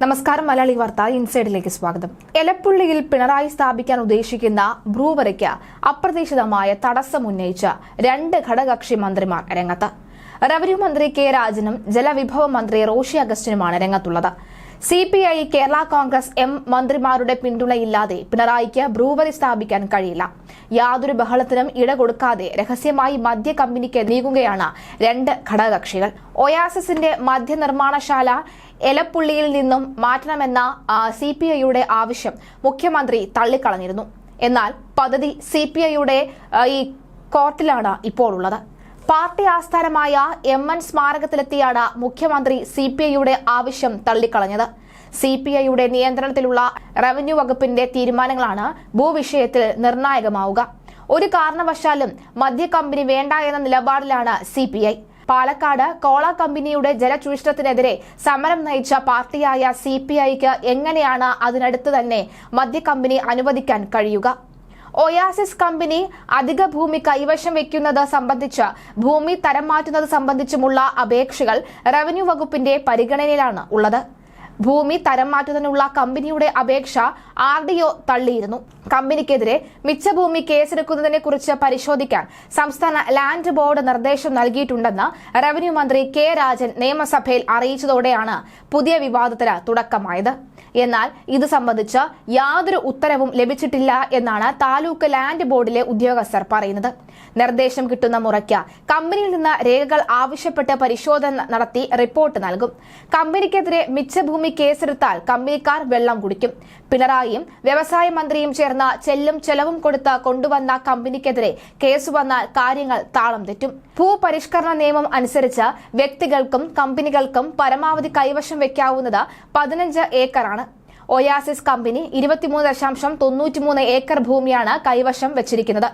നമസ്കാരം. മലയാളി വാർത്ത ഇൻസൈഡിലേക്ക് സ്വാഗതം. എലപ്പുള്ളിയിൽ പിണറായി സ്ഥാപിക്കാൻ ഉദ്ദേശിക്കുന്ന ബ്രൂവറിക്ക് അപ്രതീക്ഷിതമായ തടസ്സം ഉന്നയിച്ച രണ്ട് ഘടകകക്ഷി മന്ത്രിമാർ രംഗത്ത്. റവന്യൂ മന്ത്രി കെ രാജനും ജലവിഭവ മന്ത്രി റോഷി അഗസ്റ്റിനുമാണ് രംഗത്തുള്ളത്. CPI കേരള കോൺഗ്രസ് മന്ത്രിമാരുടെ പിന്തുണയില്ലാതെ പിണറായിക്ക് ബ്രൂവറി സ്ഥാപിക്കാൻ കഴിയില്ല. യാതൊരു ബഹളത്തിനും ഇടകൊടുക്കാതെ രഹസ്യമായി മദ്യ കമ്പനിക്ക് നീങ്ങുകയാണ് രണ്ട് ഘടകകക്ഷികൾ. ഒയാസിസിന്റെ മദ്യനിർമ്മാണശാല എലപ്പുള്ളിയിൽ നിന്നും മാറ്റണമെന്ന CPIയുടെ ആവശ്യം മുഖ്യമന്ത്രി തള്ളിക്കളഞ്ഞിരുന്നു. എന്നാൽ പദ്ധതി CPIയുടെ ഈ കോർട്ടിലാണ് ഇപ്പോൾ ഉള്ളത്. പാർട്ടി ആസ്ഥാനമായ MN സ്മാരകത്തിലെത്തിയാണ് മുഖ്യമന്ത്രി CPIയുടെ ആവശ്യം തള്ളിക്കളഞ്ഞത്. CPIയുടെ നിയന്ത്രണത്തിലുള്ള റവന്യൂ വകുപ്പിന്റെ തീരുമാനങ്ങളാണ് ഭൂവിഷയത്തിൽ നിർണായകമാവുക. ഒരു കാരണവശാലും മദ്യ കമ്പനി വേണ്ട എന്ന നിലപാടിലാണ് CPI. പാലക്കാട് കോള കമ്പനിയുടെ ജലചൂഷണത്തിനെതിരെ സമരം നയിച്ച പാർട്ടിയായ CPIക്ക് എങ്ങനെയാണ് അതിനടുത്ത് തന്നെ മദ്യ കമ്പനി അനുവദിക്കാൻ കഴിയുക? ഒയാസിസ് കമ്പനി അധിക ഭൂമി കൈവശം വെക്കുന്നത് സംബന്ധിച്ച് ഭൂമി തരം മാറ്റുന്നത് സംബന്ധിച്ചുമുള്ള അപേക്ഷകൾ റവന്യൂ വകുപ്പിന്റെ പരിഗണനയിലാണ് ഉള്ളത്. ഭൂമി തരം മാറ്റുന്നതിനുള്ള കമ്പനിയുടെ അപേക്ഷ RDO തള്ളിയിരുന്നു. കമ്പനിക്കെതിരെ മിച്ചഭൂമി കേസെടുക്കുന്നതിനെ കുറിച്ച് പരിശോധിക്കാൻ സംസ്ഥാന ലാൻഡ് ബോർഡ് നിർദ്ദേശം നൽകിയിട്ടുണ്ടെന്ന് റവന്യൂ മന്ത്രി കെ രാജൻ നിയമസഭയിൽ അറിയിച്ചതോടെയാണ് പുതിയ വിവാദത്തിന് തുടക്കമായത്. എന്നാൽ ഇത് സംബന്ധിച്ച് യാതൊരു ഉത്തരവും ലഭിച്ചിട്ടില്ല എന്നാണ് താലൂക്ക് ലാൻഡ് ബോർഡിലെ ഉദ്യോഗസ്ഥർ പറയുന്നത്. നിർദ്ദേശം കിട്ടുന്ന മുറയ്ക്ക് കമ്പനിയിൽ നിന്ന് രേഖകൾ ആവശ്യപ്പെട്ട് പരിശോധന നടത്തി റിപ്പോർട്ട് നൽകും. കമ്പനിക്കെതിരെ മിച്ചഭൂമി കേസെടുത്താൽ കമ്പനിക്കാർ വെള്ളം കുടിക്കും. പിണറായിയും വ്യവസായ മന്ത്രിയും ചേർന്ന് ചെല്ലും ചെലവും കൊടുത്ത് കൊണ്ടുവന്ന കമ്പനിക്കെതിരെ കേസ് വന്നാൽ കാര്യങ്ങൾ താളം തെറ്റും. ഭൂപരിഷ്കരണ നിയമം അനുസരിച്ച് വ്യക്തികൾക്കും കമ്പനികൾക്കും പരമാവധി കൈവശം വെക്കാവുന്നത് 15 ഏക്കറാണ്. ഒയാസിസ് കമ്പനി 23.93 ഏക്കർ ഭൂമിയാണ് കൈവശം വെച്ചിരിക്കുന്നത്.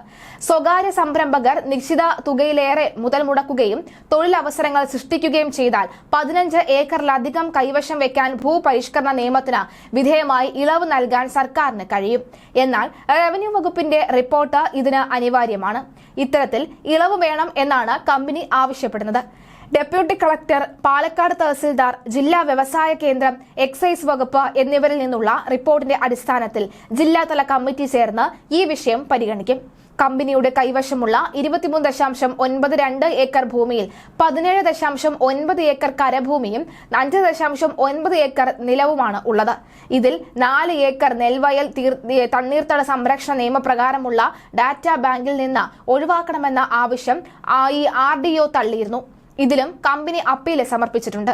സ്വകാര്യ സംരംഭകർ നിശ്ചിത തുകയിലേറെ മുതൽ മുടക്കുകയും തൊഴിലവസരങ്ങൾ സൃഷ്ടിക്കുകയും ചെയ്താൽ 15 ഏക്കറിലധികം കൈവശം വെക്കാൻ ഭൂപരിഷ്കരണ നിയമത്തിന് വിധേയമായി ഇളവ് നൽകാൻ സർക്കാരിന് കഴിയും. എന്നാൽ റവന്യൂ വകുപ്പിന്റെ റിപ്പോർട്ട് ഇതിന് അനിവാര്യമാണ്. ഇത്തരത്തിൽ ഇളവ് വേണം എന്നാണ് കമ്പനി ആവശ്യപ്പെടുന്നത്. ഡെപ്യൂട്ടി കളക്ടർ, പാലക്കാട് തഹസിൽദാർ, ജില്ലാ വ്യവസായ കേന്ദ്രം, എക്സൈസ് വകുപ്പ് എന്നിവരിൽ നിന്നുള്ള റിപ്പോർട്ടിന്റെ അടിസ്ഥാനത്തിൽ ജില്ലാതല കമ്മിറ്റി ചേർന്ന് ഈ വിഷയം പരിഗണിക്കും. കമ്പനിയുടെ കൈവശമുള്ള 23.92 ഏക്കർ ഭൂമിയിൽ 17.9 ഏക്കർ കരഭൂമിയും 5.9 ഏക്കർ നിലവുമാണ് ഉള്ളത്. ഇതിൽ 4 ഏക്കർ നെൽവയൽ തണ്ണീർത്തട സംരക്ഷണ നിയമപ്രകാരമുള്ള ഡാറ്റാ ബാങ്കിൽ നിന്ന് ഒഴിവാക്കണമെന്ന ആവശ്യം ഈ RDO തള്ളിയിരുന്നു. ഇതിലും കമ്പനി അപ്പീൽ സമർപ്പിച്ചിട്ടുണ്ട്.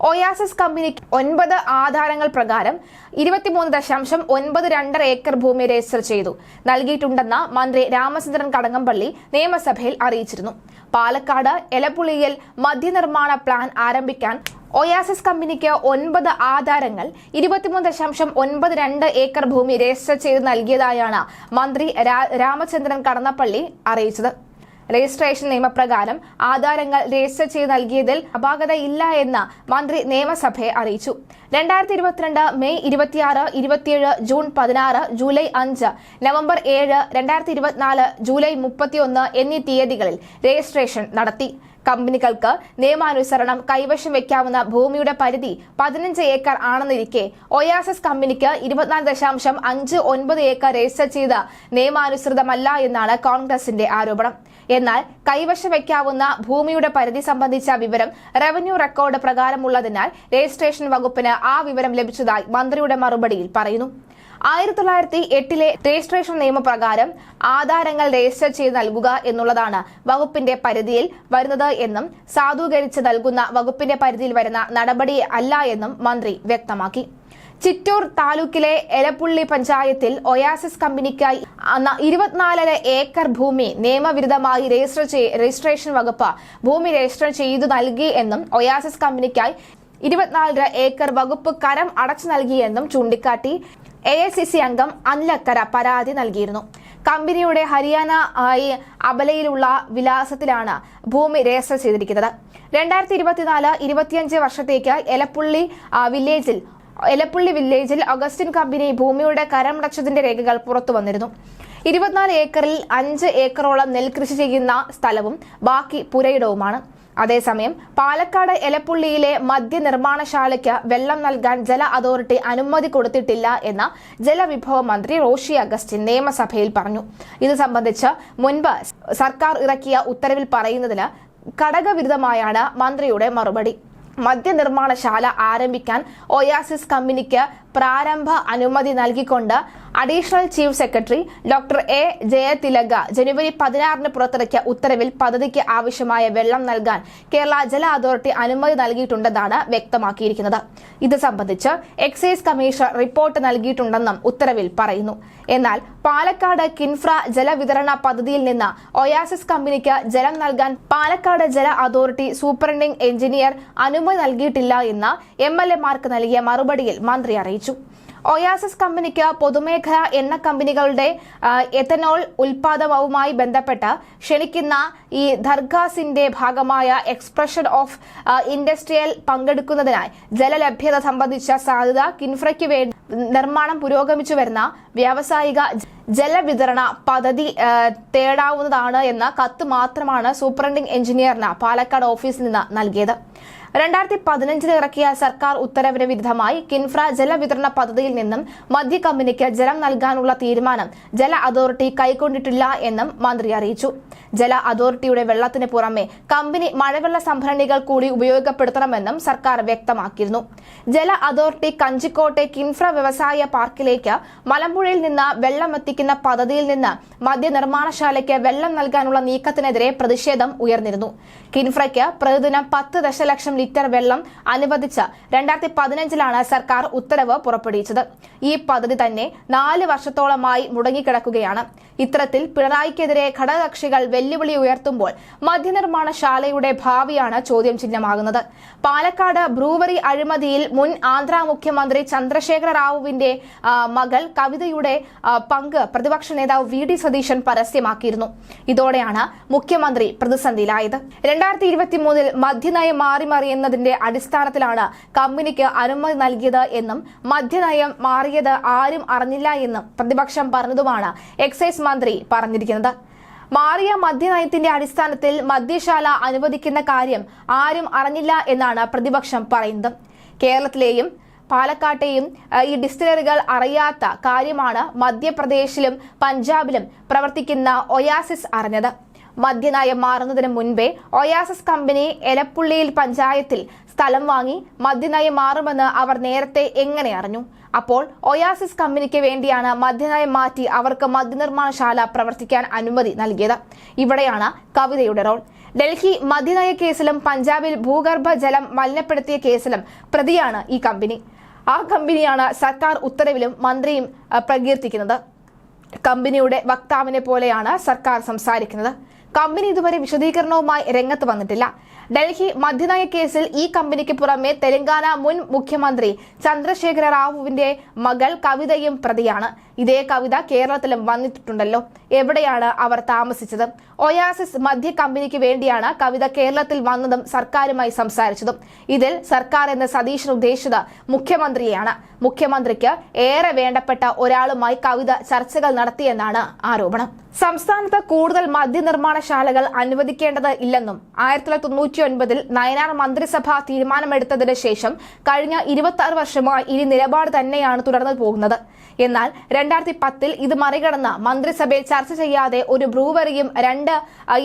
ഒയാസിസ് കമ്പനിക്ക് 9 ആധാരങ്ങൾ പ്രകാരം 23.92 ഏക്കർ ഭൂമി രജിസ്റ്റർ ചെയ്തു നൽകിയിട്ടുണ്ടെന്ന് മന്ത്രി രാമചന്ദ്രൻ കടകംപള്ളി നിയമസഭയിൽ അറിയിച്ചിരുന്നു. പാലക്കാട് എലപ്പുള്ളിയിൽ മദ്യനിർമ്മാണ പ്ലാൻ ആരംഭിക്കാൻ ഒയാസിസ് കമ്പനിക്ക് 9 ആധാരങ്ങൾ 23.92 ഏക്കർ ഭൂമി രജിസ്റ്റർ ചെയ്ത് നൽകിയതായാണ് മന്ത്രി രാമചന്ദ്രൻ കടന്നപ്പള്ളി അറിയിച്ചത്. രജിസ്ട്രേഷൻ നിയമപ്രകാരം ആധാരങ്ങൾ രജിസ്റ്റർ ചെയ്ത് നൽകിയതിൽ അപാകതയില്ല എന്ന് മന്ത്രി നിയമസഭയെ അറിയിച്ചു. 2022 May 26, 27, June 16, July 5, November 7, 2024, July 31 എന്നീ തീയതികളിൽ രജിസ്ട്രേഷൻ നടത്തി. കമ്പനികൾക്ക് നിയമാനുസരണം കൈവശം വെക്കാവുന്ന ഭൂമിയുടെ പരിധി 15 ഏക്കർ ആണെന്നിരിക്കെ ഒയാസിസ് കമ്പനിക്ക് 24.59 ഏക്കർ രജിസ്റ്റർ ചെയ്ത് നിയമാനുസൃതമല്ല എന്നാണ് കോൺഗ്രസിന്റെ ആരോപണം. എന്നാൽ കൈവശം വെക്കാവുന്ന ഭൂമിയുടെ പരിധി സംബന്ധിച്ച വിവരം റവന്യൂ റെക്കോർഡ് പ്രകാരമുള്ളതിനാൽ രജിസ്ട്രേഷൻ വകുപ്പിന് ആ വിവരം ലഭിച്ചതായി മന്ത്രിയുടെ മറുപടിയിൽ പറയുന്നു. 1908 രജിസ്ട്രേഷൻ നിയമപ്രകാരം ആധാരങ്ങൾ രജിസ്റ്റർ ചെയ്ത് നൽകുക എന്നുള്ളതാണ് വകുപ്പിന്റെ പരിധിയിൽ വരുന്നത് എന്നും സാധൂകരിച്ച് നൽകുന്ന വകുപ്പിന്റെ പരിധിയിൽ വരുന്ന നടപടി അല്ല എന്നും മന്ത്രി വ്യക്തമാക്കി. ചിറ്റൂർ താലൂക്കിലെ എലപ്പുള്ളി പഞ്ചായത്തിൽ ഒയാസിസ് കമ്പനിക്കായി 24 ഏക്കർ ഭൂമി നിയമവിരുദ്ധമായി രജിസ്ട്രേഷൻ വകുപ്പ് ഭൂമി രജിസ്റ്റർ ചെയ്തു നൽകി എന്നും ഒയാസിസ് കമ്പനിക്കായി 24 ഏക്കർ വകുപ്പ് കരം അടച്ചു നൽകിയെന്നും ചൂണ്ടിക്കാട്ടി AICC അംഗം അനിലക്കര പരാതി നൽകിയിരുന്നു. കമ്പനിയുടെ ഹരിയാന അബലയിലുള്ള വിലാസത്തിലാണ് ഭൂമി രജിസ്റ്റർ ചെയ്തിരിക്കുന്നത്. 2024-25 വർഷത്തേക്ക് എലപ്പുള്ളി വില്ലേജിൽ അഗസ്റ്റിൻ കമ്പനി ഭൂമിയുടെ കരമടച്ചതിന്റെ രേഖകൾ പുറത്തു വന്നിരുന്നു. 24 ഏക്കറിൽ 5 ഏക്കറോളം നെൽകൃഷി ചെയ്യുന്ന സ്ഥലവും ബാക്കി പുരയിടവുമാണ്. അതേസമയം പാലക്കാട് എലപ്പുള്ളിയിലെ മദ്യനിർമ്മാണശാലയ്ക്ക് വെള്ളം നൽകാൻ ജല അതോറിറ്റി അനുമതി കൊടുത്തിട്ടില്ല എന്ന ജലവിഭവ മന്ത്രി റോഷി അഗസ്റ്റിൻ നിയമസഭയിൽ പറഞ്ഞു. ഇത് സംബന്ധിച്ച് മുൻപ് സർക്കാർ ഇറക്കിയ ഉത്തരവിൽ പറയുന്നതിന് ഘടകവിരുദ്ധമായാണ് മന്ത്രിയുടെ മറുപടി. മദ്യനിർമ്മാണശാല ആരംഭിക്കാൻ ഒയാസിസ് കമ്പനിക്ക് പ്രാരംഭ അനുമതി നൽകിക്കൊണ്ട് additional chief secretary doctor A Jayathilak ജനുവരി 16 പുറത്തിറക്കിയ ഉത്തരവിൽ പദ്ധതിക്ക് ആവശ്യമായ വെള്ളം നൽകാൻ കേരള ജല അതോറിറ്റി അനുമതി നൽകിയിട്ടുണ്ടെന്നാണ് വ്യക്തമാക്കിയിരിക്കുന്നത്. ഇത് സംബന്ധിച്ച് എക്സൈസ് കമ്മീഷണർ റിപ്പോർട്ട് നൽകിയിട്ടുണ്ടെന്നും ഉത്തരവിൽ പറയുന്നു. എന്നാൽ പാലക്കാട് കിൻഫ്ര ജലവിതരണ പദ്ധതിയിൽ നിന്ന് ഒയാസിസ് കമ്പനിക്ക് ജലം നൽകാൻ പാലക്കാട് ജല അതോറിറ്റി സൂപ്രണ്ടിംഗ് എഞ്ചിനീയർ അനുമതി നൽകിയിട്ടില്ല എന്ന് MLA-മാർക്ക് നൽകിയ മറുപടിയിൽ മന്ത്രി അറിയിച്ചു. ഒയാസിസ് കമ്പനിക്ക് പൊതുമേഖലാ എണ്ണ കമ്പനികളുടെ എഥനോൾ ഉൽപാദനവുമായി ബന്ധപ്പെട്ട് ക്ഷണിക്കുന്ന ഈ ദർഗാസിന്റെ ഭാഗമായ എക്സ്പ്രഷൻ ഓഫ് ഇൻഡസ്ട്രിയൽ പങ്കെടുക്കുന്നതിനായി ജലലഭ്യത സംബന്ധിച്ച സാധ്യത കിൻഫ്രയ്ക്ക് വേണ്ടി നിർമ്മാണം പുരോഗമിച്ചു വരുന്ന വ്യാവസായിക ജലവിതരണ പദ്ധതി തേടാവുന്നതാണ് എന്ന കത്ത് മാത്രമാണ് സൂപ്രണ്ടിംഗ് എഞ്ചിനീയറിന് പാലക്കാട് ഓഫീസിൽ നിന്ന് നൽകിയത്. 2015 ഇറക്കിയ സർക്കാർ ഉത്തരവിന് വിരുദ്ധമായി കിൻഫ്ര ജലവിതരണ പദ്ധതിയിൽ നിന്നും മദ്യ കമ്പനിക്ക് ജലം നൽകാനുള്ള തീരുമാനം ജല അതോറിറ്റി കൈക്കൊണ്ടിട്ടില്ല എന്നും മന്ത്രി അറിയിച്ചു. ജല അതോറിറ്റിയുടെ വെള്ളത്തിന് പുറമെ കമ്പനി മഴവെള്ള സംഭരണികൾ കൂടി ഉപയോഗപ്പെടുത്തണമെന്നും സർക്കാർ വ്യക്തമാക്കിയിരുന്നു. ജല അതോറിറ്റി കഞ്ചിക്കോട്ടെ കിൻഫ്ര വ്യവസായ പാർക്കിലേക്ക് മലമ്പുഴയിൽ നിന്ന് വെള്ളം എത്തിക്കുന്ന പദ്ധതിയിൽ നിന്ന് മദ്യനിർമ്മാണശാലയ്ക്ക് വെള്ളം നൽകാനുള്ള നീക്കത്തിനെതിരെ പ്രതിഷേധം ഉയർന്നിരുന്നു. കിൻഫ്രയ്ക്ക് പ്രതിദിനം 10 ദശലക്ഷം ലിറ്റർ വെള്ളം അനുവദിച്ച് 2015 സർക്കാർ ഉത്തരവ് പുറപ്പെടുവിച്ചത്. ഈ പദ്ധതി തന്നെ 4 വർഷത്തോളമായി മുടങ്ങിക്കിടക്കുകയാണ്. ഇത്തരത്തിൽ പിണറായിക്കെതിരെ ഘടകകക്ഷികൾ വെല്ലുവിളി ഉയർത്തുമ്പോൾ മദ്യനിർമ്മാണശാലയുടെ ഭാവിയാണ് ചോദ്യം ചിഹ്നമാകുന്നത്. പാലക്കാട് ബ്രൂവറി അഴിമതിയിൽ മുൻ ആന്ധ്ര മുഖ്യമന്ത്രി ചന്ദ്രശേഖര റാവുവിന്റെ മകൾ കവിതയുടെ പങ്ക് പ്രതിപക്ഷ നേതാവ് VD സതീശൻ പരസ്യമാക്കിയിരുന്നു. ഇതോടെയാണ് മുഖ്യമന്ത്രി പ്രതിസന്ധിയിലായത്. 2023 മദ്യനയം മാറിമറിയുന്നതിന്റെ അടിസ്ഥാനത്തിലാണ് കമ്പനിക്ക് അനുമതി നൽകിയത് എന്നും മദ്യനയം മാറിയത് ആരും അറിഞ്ഞില്ല എന്നും പ്രതിപക്ഷം പറഞ്ഞതുമാണ് എക്സൈസ് മന്ത്രി പറഞ്ഞിരിക്കുന്നത്. മാറിയ മദ്യനയത്തിന്റെ അടിസ്ഥാനത്തിൽ മദ്യശാല അനുവദിക്കുന്ന കാര്യം ആരും അറിഞ്ഞില്ല എന്നാണ് പ്രതിപക്ഷം പറയുന്നത്. കേരളത്തിലെയും പാലക്കാട്ടെയും ഈ ഡിസ്റ്റിലറികൾ അറിയാത്ത കാര്യമാണ് മധ്യപ്രദേശിലും പഞ്ചാബിലും പ്രവർത്തിക്കുന്ന ഒയാസിസ് അറിഞ്ഞത്. മദ്യനയം മാറുന്നതിന് മുൻപേ ഒയാസിസ് കമ്പനി എലപ്പുള്ളിയിൽ പഞ്ചായത്തിൽ സ്ഥലം വാങ്ങി മദ്യനയം മാറുമെന്ന് അവർ നേരത്തെ എങ്ങനെ അറിഞ്ഞു? അപ്പോൾ ഒയാസിസ് കമ്പനിക്ക് വേണ്ടിയാണ് മദ്യനയം മാറ്റി അവർക്ക് മദ്യനിർമ്മാണശാല പ്രവർത്തിക്കാൻ അനുമതി നൽകിയത്. ഇവിടെയാണ് കവിതയുടെ റോൾ. ഡൽഹി മദ്യനയ കേസിലും പഞ്ചാബിൽ ഭൂഗർഭ ജലം മലിനപ്പെടുത്തിയ കേസിലും പ്രതിയാണ് ഈ കമ്പനി. ആ കമ്പനിയാണ് സർക്കാർ ഉത്തരവിലും മന്ത്രിയും പ്രകീർത്തിക്കുന്നത്. കമ്പനിയുടെ വക്താവിനെ പോലെയാണ് സർക്കാർ സംസാരിക്കുന്നത്. കമ്പനി ഇതുവരെ വിശദീകരണവുമായി രംഗത്ത് വന്നിട്ടില്ല. ഡൽഹി മദ്യനയ കേസിൽ ഈ കമ്പനിക്ക് പുറമെ തെലങ്കാന മുൻ മുഖ്യമന്ത്രി ചന്ദ്രശേഖര റാവുവിന്റെ മകൾ കവിതയും പ്രതിയാണ്. ഇതേ കവിത കേരളത്തിലും വന്നിട്ടുണ്ടല്ലോ. എവിടെയാണ് അവർ താമസിച്ചത്? ഒയാസിസ് മദ്യ കമ്പനിക്ക് വേണ്ടിയാണ് കവിത കേരളത്തിൽ വന്നതും സർക്കാരുമായി സംസാരിച്ചതും. ഇതിൽ സർക്കാർ എന്ന് സതീശൻ ഉദ്ദേശിച്ചത് മുഖ്യമന്ത്രിയെയാണ്. മുഖ്യമന്ത്രിക്ക് ഏറെ വേണ്ടപ്പെട്ട ഒരാളുമായി കവിത ചർച്ചകൾ നടത്തിയെന്നാണ് ആരോപണം. സംസ്ഥാനത്ത് കൂടുതൽ മദ്യനിർമ്മാണശാലകൾ അനുവദിക്കേണ്ടത് ഇല്ലെന്നും 1999 നയനാർ മന്ത്രിസഭ തീരുമാനമെടുത്തതിന് ശേഷം കഴിഞ്ഞ 26 വർഷമായി ഇനി നിലപാട് തന്നെയാണ് തുടർന്നു പോകുന്നത്. എന്നാൽ 2010 ഇത് മറികടന്ന് മന്ത്രിസഭയിൽ ചർച്ച ചെയ്യാതെ ഒരു ബ്രൂവറിയും 2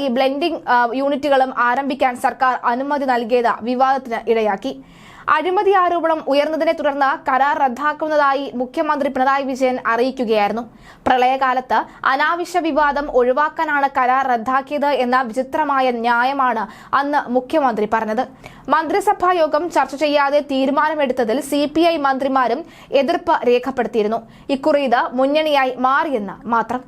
ഈ ബ്ലെൻഡിംഗ് യൂണിറ്റുകളും ആരംഭിക്കാൻ സർക്കാർ അനുമതി നൽകിയത് വിവാദത്തിന് ഇടയാക്കി. അഴിമതി ആരോപണം ഉയർന്നതിനെ തുടർന്ന് കരാർ റദ്ദാക്കുന്നതായി മുഖ്യമന്ത്രി പിണറായി വിജയൻ അറിയിക്കുകയായിരുന്നു. പ്രളയകാലത്ത് അനാവശ്യ വിവാദം ഒഴിവാക്കാനാണ് കരാർ റദ്ദാക്കിയത് എന്ന വിചിത്രമായ ന്യായമാണ് അന്ന് മുഖ്യമന്ത്രി പറഞ്ഞത്. മന്ത്രിസഭാ യോഗം ചർച്ച ചെയ്യാതെ തീരുമാനമെടുത്തതിൽ CPI മന്ത്രിമാരും എതിർപ്പ് രേഖപ്പെടുത്തിയിരുന്നു. ഇക്കുറി ഇത് മുന്നണിയായി മാറിയെന്ന് മാത്രം.